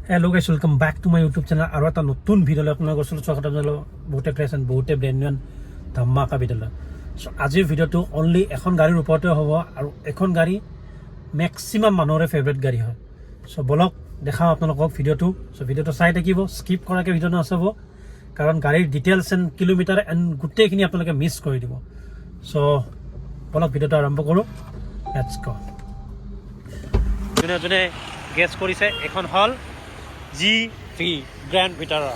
Hello guys, welcome back to my YouTube channel. আৰু এটা নতুন ভিডিঅ'লৈ আপোনালোকৰ ওচৰত স্বাগতম জনালোঁ। বহুতে প্ৰেজেণ্ট বহুতে ব্ৰেণ্ড নিউ ধামাকা ভিডিঅ'লৈ। চ' আজিৰ ভিডিঅ'টো অনলি এখন গাড়ীৰ ওপৰতে হ'ব আৰু এখন গাড়ী মেক্সিমাম মানুহৰে ফেভৰেট গাড়ী হয়। চ' বলক দেখাওঁ আপোনালোকক ভিডিঅ'টো। চ' ভিডিঅ'টো চাই থাকিব, স্কিপ কৰাকৈ ভিডিঅ'টো নাচাব, কাৰণ গাড়ীৰ ডিটেইলছ এণ্ড কিলোমিটাৰ এণ্ড গোটেইখিনি আপোনালোকে মিছ কৰি দিব। চ' বলক ভিডিঅ'টো আৰম্ভ কৰোঁ। লেটছ গ'। যোনে গেছ কৰিছে এখন হ'ল G3 গ্ৰেণ্ড ভিটাৰা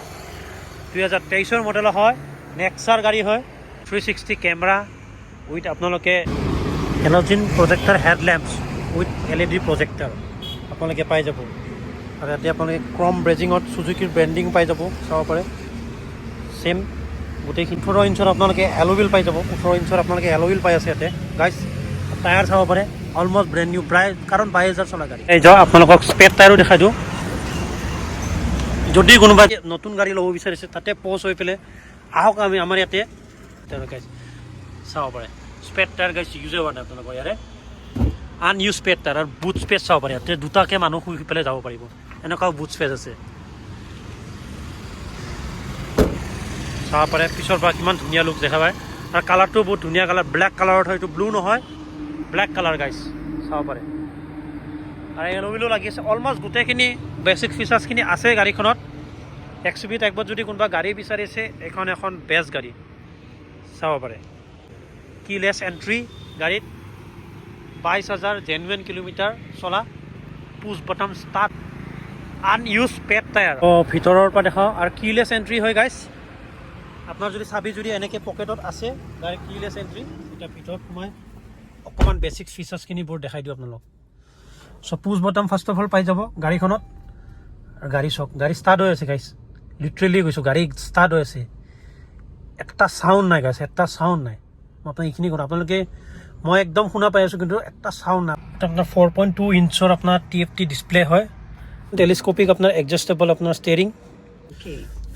2023 মডেলৰ হয়, নেক্সাৰ গাড়ী হয়। 360 কেমেৰা উইথ আপোনালোকে হেল'জিন প্ৰজেক্টাৰ হেডলেম্পছ উইথ LED প্ৰজেক্টাৰ আপোনালোকে পাই যাব। আৰু ইয়াতে আপোনালোকে ক্ৰম ব্ৰেজিঙত চুজুকিৰ ব্ৰেণ্ডিং পাই যাব, চাব পাৰে। ছেম গোটেইখিনি 18 ইঞ্চৰ আপোনালোকে এল'উইল পাই যাব। 18 ইঞ্চৰ আপোনালোকে এল'উইল পাই আছে ইয়াতে গাইজ। টায়াৰ চাব পাৰে, অলমষ্ট ব্ৰেণ্ড নিউ প্ৰায়, কাৰণ 22,000 চলা গাড়ী। এই যাওঁ আপোনালোকক স্পেৰ টায়াৰো দেখাই দিওঁ। যদি কোনোবাই নতুন গাড়ী ল'ব বিচাৰিছে তাতে পজ হৈ পেলাই আহক, আমাৰ ইয়াতে তেওঁলোকে চাব পাৰে। স্পেৰ টায়াৰ গাইছ ইউজে হোৱা নাই আপোনালোকৰ ইয়াৰে, আনইউজ স্পেৰ টায়াৰ। আৰু বুট স্পেচ চাব পাৰে, ইয়াতে দুটাকৈ মানুহ শুই পেলাই যাব পাৰিব, এনেকুৱাও বুট স্পেচ আছে। চাব পাৰে পিছৰ পৰা কিমান ধুনীয়া লুক দেখা পায়। আৰু কালাৰটো বহুত ধুনীয়া কালাৰ, ব্লেক কালাৰত হয়, এইটো ব্লু নহয়, ব্লেক কালাৰ গাইছ চাব পাৰে। আৰু এল'উইলো লাগি আছে। অলমষ্ট গোটেইখিনি বেছিক ফিচাৰ্ছখিনি আছে গাড়ীখনত। XUV টাইপত যদি কোনোবা গাড়ী বিচাৰিছে এখন বেষ্ট গাড়ী চাব পাৰে। কিলেছ এণ্ট্ৰি গাড়ীত, 22,000 জেনুৱেন কিলোমিটাৰ চলা, push button start, unused spare tyre. ভিতৰৰ পৰা দেখাওঁ। আৰু কিলেছ এণ্ট্ৰি হয় গাইছ। আপোনাৰ যদি চাবি যদি এনেকৈ পকেটত আছে গাড়ীৰ কিলেছ এণ্ট্ৰি, এতিয়া ভিতৰত সোমাই অকণমান বেছিক ফিচাৰ্ছখিনি বোৰ দেখাই দিওঁ আপোনালোক। চ' পুছ বটম ফাৰ্ষ্ট অফ অল পাই যাব গাড়ীখনত। আৰু গাড়ী চাওক, গাড়ী ষ্টাৰ্ট হৈ আছে গাইছ, লিটাৰেলি কৈছোঁ, গাড়ী ষ্টাৰ্ট হৈ আছে। এটা চাউণ্ড নাই গাইছ, এটা চাউণ্ড নাই। মই আপোনাক এইখিনি কৰোঁ, আপোনালোকে মই একদম শুনা পাই আছোঁ, কিন্তু এটা চাউণ্ড নাই। এটা আপোনাৰ 4.2 ইঞ্চৰ আপোনাৰ TFT ডিছপ্লে হয়, টেলিস্কোপিক আপোনাৰ এডজাষ্টেবল আপোনাৰ ষ্টেৰিং।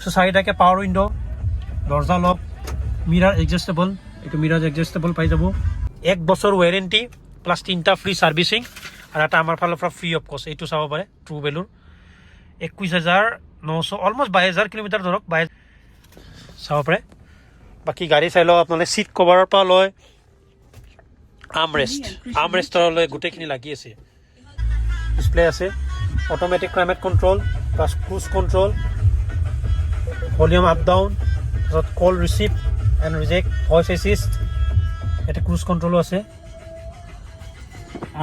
চ' 4টাকৈ পাৱাৰ উইণ্ড', দৰ্জা লক, মিৰাৰ এডজাষ্টেবল, এইটো মিৰাৰ এডজাষ্টেবল পাই যাব। 1 বছৰ ৱাৰেণ্টি প্লাছ 3টা ফ্ৰী ছাৰ্ভিচিং, আৰু এটা আমাৰ ফালৰ পৰা ফ্ৰী অফ কষ্ট। এইটো চাব পাৰে, ট্ৰু ভেলুৰ 21,900, অলমষ্ট 22,000 কিলোমিটাৰ ধৰক, চাব পাৰে। বাকী গাড়ী চাই লওক আপোনালোকে, ছিট কভাৰৰ পৰা লয় আৰ্মৰেষ্টৰলৈ গোটেইখিনি লাগি আছে। ডিছপ্লে আছে, automatic climate control plus cruise control, volume up down, তাৰপিছত call receive and reject, voice assist, ইয়াতে ক্ৰুজ কণ্ট্ৰলো আছে।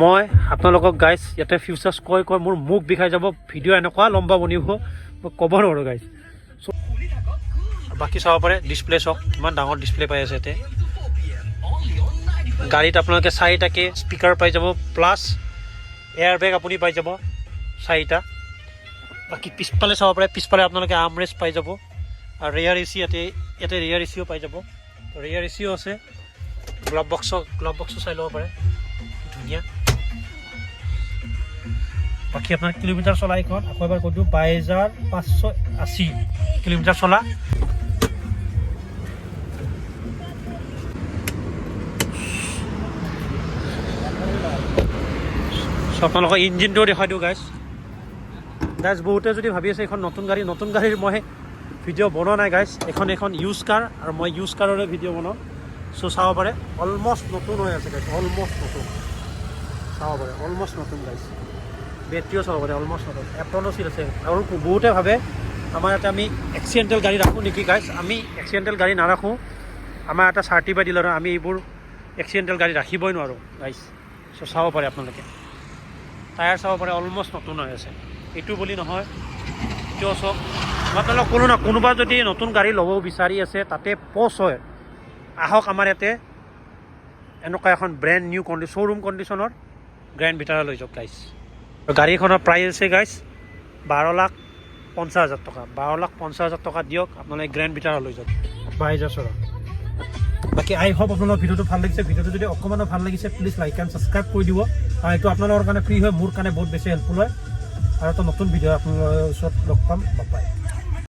মই আপোনালোকক গাইজ ইয়াতে ফিউচাৰ্ছ কৈ মোৰ মুখ বিষাই যাব, ভিডিঅ' এনেকুৱা লম্বা বনিব মই ক'ব নোৱাৰোঁ গাইজ। চ' বাকী চাব পাৰে, ডিছপ্লে চাওক কিমান ডাঙৰ ডিছপ্লে পাই আছে ইয়াতে। গাড়ীত আপোনালোকে 4টাকৈ স্পীকাৰ পাই যাব, প্লাছ এয়াৰ বেগ আপুনি পাই যাব 4টা। বাকী পিছফালে চাব পাৰে, পিছফালে আপোনালোকে আৰ্মৰেষ্ট পাই যাব। আৰু ৰেয়াৰ এচি ইয়াতে ৰেয়াৰ এচিও পাই যাব, ৰেয়াৰ এচিও আছে। গ্লভ বক্সো চাই ল'ব পাৰে, ধুনীয়া। বাকী আপোনাৰ কিলোমিটাৰ চলা এইখন আকৌ এবাৰ কৈ দিওঁ, 22,580 কিলোমিটাৰ চলা। চ' আপোনালোকৰ ইঞ্জিনটোও দেখাই দিওঁ গাইজ। বহুতে যদি ভাবি আছে এইখন নতুন গাড়ীৰ মই ভিডিঅ' বনোৱা নাই গাইজ। এখন ইউজ কাৰ, আৰু মই ইউজ কাৰৰে ভিডিঅ' বনাওঁ। চ' চাব পাৰে, অলমষ্ট নতুন হৈ আছে গাইজ, অলমষ্ট নতুন চাব পাৰে, অলমষ্ট নতুন গাইজ। বেটৰীও চাব পাৰে, অলমষ্ট নতুন। এপ্ৰনৰ চিট আছে। আৰু বহুতে ভাবে আমাৰ ইয়াতে আমি এক্সিডেণ্টেল গাড়ী ৰাখোঁ নেকি গাইজ। আমি এক্সিডেণ্টেল গাড়ী নাৰাখোঁ, আমাৰ এটা চাৰ্টিফাইড ডিলাৰ, আমি এইবোৰ এক্সিডেণ্টেল গাড়ী ৰাখিবই নোৱাৰোঁ গাইজ। চ' চাব পাৰে আপোনালোকে, টায়াৰ চাব পাৰে, অলমষ্ট নতুন হৈ আছে। এইটো বুলি নহয়, এইটো চাওক। মই আপোনালোকক ক'লোঁ না, কোনোবা যদি নতুন গাড়ী ল'ব বিচাৰি আছে তাতে পচ হয়, আহক আমাৰ ইয়াতে। এনেকুৱা এখন ব্ৰেণ্ড নিউ শ্ব'ৰুম কণ্ডিশ্যনৰ গ্ৰেণ্ড ভিটাৰা লৈ যাওক গাইজ। গাড়ীখনৰ প্ৰাইচ আছে গাইজ 12,50,000 টকা। 12,50,000 টকা দিয়ক, আপোনালোকে গ্ৰেণ্ড ভিটাৰা লৈ যাওক 22,000 চলা। বাকী আই হোপ আপোনালোকৰ ভিডিঅ'টো ভাল লাগিছে। ভিডিঅ'টো যদি অকণমানো ভাল লাগিছে প্লিজ লাইক এণ্ড ছাবস্ক্ৰাইব কৰি দিব। আৰু এইটো আপোনালোকৰ কাৰণে ফ্ৰী হয়, মোৰ কাৰণে বহুত বেছি হেল্পফুল হয়। আৰু এটা নতুন ভিডিঅ' আপোনালোকৰ ওচৰত লগ পাম। বাই।